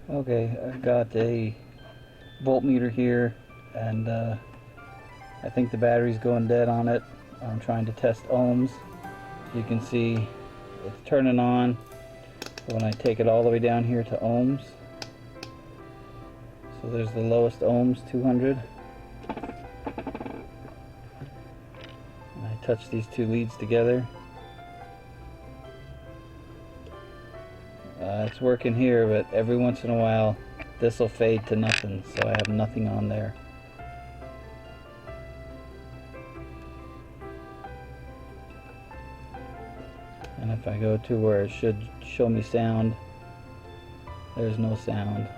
Okay, I've got a voltmeter here, and I think the battery's going dead on it. I'm trying to test ohms. You can see it's turning on when I take it all the way down here to ohms. So there's the lowest ohms, 200. And I touch these two leads together. It's working here, but every once in a while this will fade to nothing, so I have nothing on there. And if I go to where it should show me sound, there's no sound.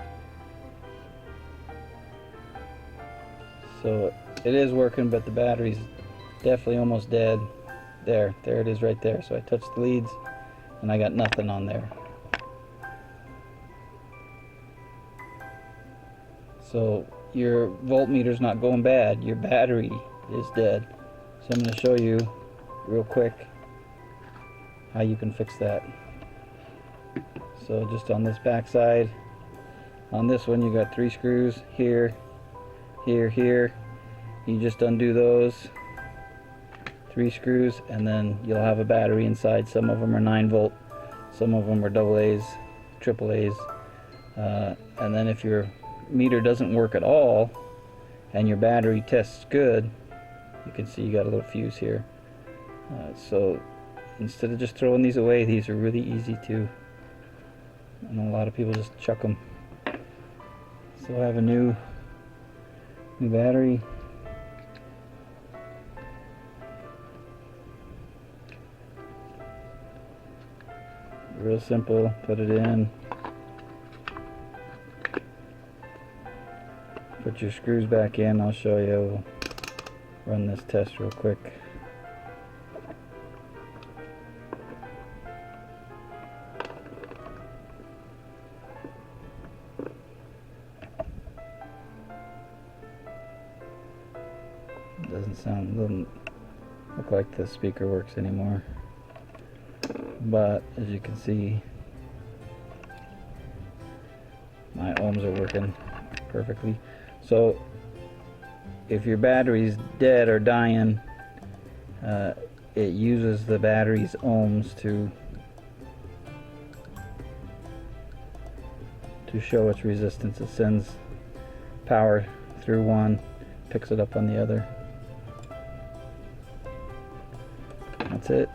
So it is working, but the battery's definitely almost dead. There it is right there. So I touched the leads and I got nothing on there. So your voltmeter's not going bad, your battery is dead. So I'm going to show you real quick how you can fix that. So just on this back side, on this one you got 3 screws here, here, here. You just undo those 3 screws and then you'll have a battery inside. Some of them are 9 volt, some of them are AA's, AAA's. And then if your meter doesn't work at all and your battery tests good, you can see you got a little fuse here. So instead of just throwing these away, these are really easy to, I know a lot of people just chuck them. So I have a new battery. Real simple, put it in, put your screws back in. I'll show you, we'll run this test real quick. Doesn't look like the speaker works anymore, but as you can see, my ohms are working perfectly. So if your battery's dead or dying, it uses the battery's ohms to show its resistance. It sends power through one, picks it up on the other. That's it.